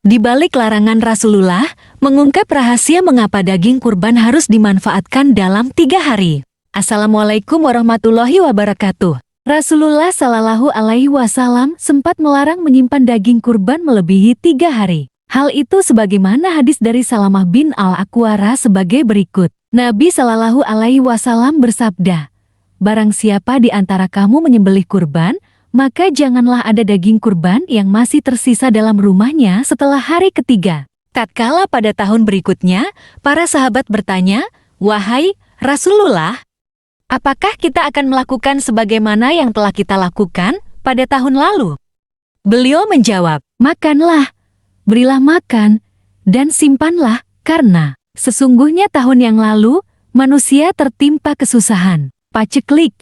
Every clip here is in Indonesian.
Di balik larangan Rasulullah, mengungkap rahasia mengapa daging kurban harus dimanfaatkan dalam 3 hari. Assalamualaikum warahmatullahi wabarakatuh. Rasulullah Shallallahu Alaihi Wasallam sempat melarang menyimpan daging kurban melebihi 3 hari. Hal itu sebagaimana hadis dari Salamah bin Al-Akwara sebagai berikut. Nabi Shallallahu Alaihi Wasallam bersabda, "Barang siapa di antara kamu menyembelih kurban, maka janganlah ada daging kurban yang masih tersisa dalam rumahnya setelah hari ketiga." Tatkala pada tahun berikutnya, para sahabat bertanya, "Wahai Rasulullah, apakah kita akan melakukan sebagaimana yang telah kita lakukan pada tahun lalu?" Beliau menjawab, "Makanlah, berilah makan, dan simpanlah, karena sesungguhnya tahun yang lalu manusia tertimpa kesusahan, paceklik.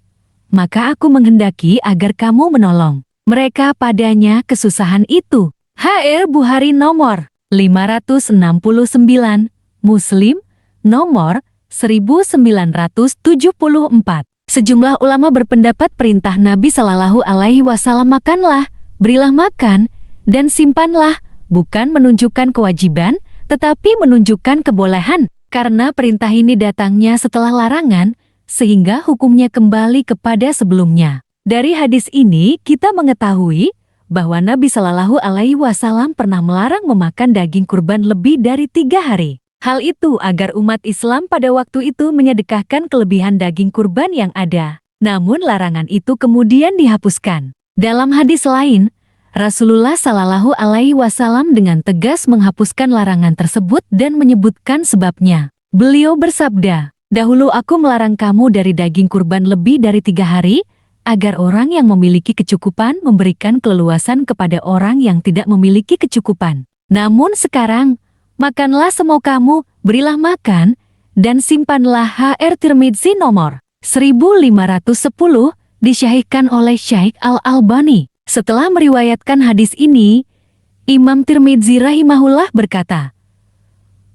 Maka aku menghendaki agar kamu menolong mereka padanya kesusahan itu." HR Bukhari nomor 569, Muslim nomor 1974. Sejumlah ulama berpendapat perintah Nabi Shallallahu Alaihi Wasallam makanlah, berilah makan, dan simpanlah bukan menunjukkan kewajiban, tetapi menunjukkan kebolehan, karena perintah ini datangnya setelah larangan, sehingga hukumnya kembali kepada sebelumnya. Dari hadis ini kita mengetahui bahwa Nabi Shallallahu Alaihi Wasallam pernah melarang memakan daging kurban lebih dari 3 hari. Hal itu agar umat Islam pada waktu itu menyedekahkan kelebihan daging kurban yang ada. Namun larangan itu kemudian dihapuskan. Dalam hadis lain, Rasulullah Shallallahu Alaihi Wasallam dengan tegas menghapuskan larangan tersebut dan menyebutkan sebabnya. Beliau bersabda, "Dahulu aku melarang kamu dari daging kurban lebih dari 3 hari, agar orang yang memiliki kecukupan memberikan keleluasan kepada orang yang tidak memiliki kecukupan. Namun sekarang, makanlah semau kamu, berilah makan, dan simpanlah." HR Tirmidzi nomor 1510, disyahihkan oleh Syekh Al-Albani. Setelah meriwayatkan hadis ini, Imam Tirmidzi rahimahullah berkata,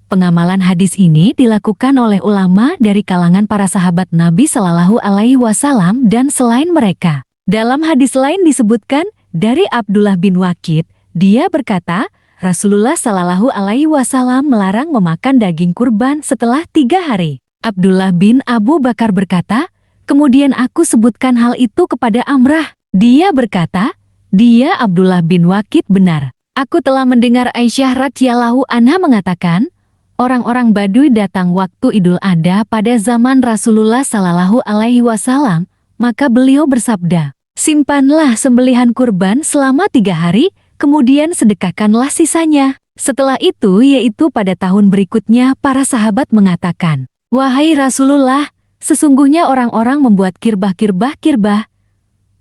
"Pengamalan hadis ini dilakukan oleh ulama dari kalangan para sahabat Nabi Shallallahu Alaihi Wasallam dan selain mereka." Dalam hadis lain disebutkan dari Abdullah bin Waqid, dia berkata, Rasulullah Shallallahu Alaihi Wasallam melarang memakan daging kurban setelah 3 hari. Abdullah bin Abu Bakar berkata, "Kemudian aku sebutkan hal itu kepada Amrah." Dia berkata, "Dia Abdullah bin Waqid benar. Aku telah mendengar Aisyah radhiyallahu anha mengatakan, orang-orang Baduy datang waktu Idul Adha pada zaman Rasulullah Shallallahu Alaihi Wasallam, maka beliau bersabda, 'Simpanlah sembelihan kurban selama 3 hari, kemudian sedekahkanlah sisanya.' Setelah itu, yaitu pada tahun berikutnya, para sahabat mengatakan, 'Wahai Rasulullah, sesungguhnya orang-orang membuat kirbah,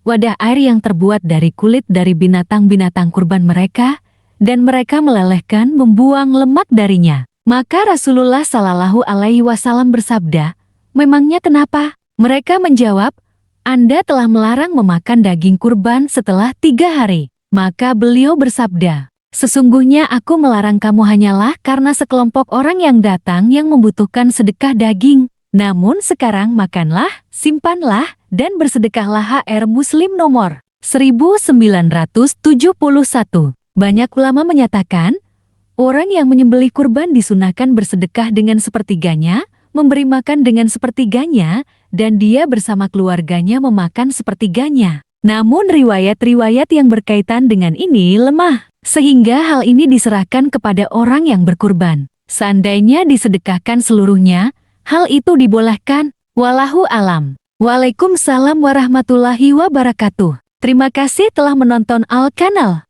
wadah air yang terbuat dari kulit dari binatang-binatang kurban mereka, dan mereka melelehkan membuang lemak darinya.' Maka Rasulullah Shallallahu Alaihi Wasallam bersabda, 'Memangnya kenapa?' Mereka menjawab, 'Anda telah melarang memakan daging kurban setelah 3 hari. Maka beliau bersabda, 'Sesungguhnya aku melarang kamu hanyalah karena sekelompok orang yang datang yang membutuhkan sedekah daging. Namun sekarang makanlah, simpanlah, dan bersedekahlah.' HR Muslim nomor 1971. Banyak ulama menyatakan, orang yang menyembelih kurban disunahkan bersedekah dengan sepertiganya, memberi makan dengan sepertiganya, dan dia bersama keluarganya memakan sepertiganya. Namun riwayat-riwayat yang berkaitan dengan ini lemah, sehingga hal ini diserahkan kepada orang yang berkurban. Seandainya disedekahkan seluruhnya, hal itu dibolehkan. Wallahu alam. Waalaikumsalam warahmatullahi wabarakatuh. Terima kasih telah menonton Al-Kanal.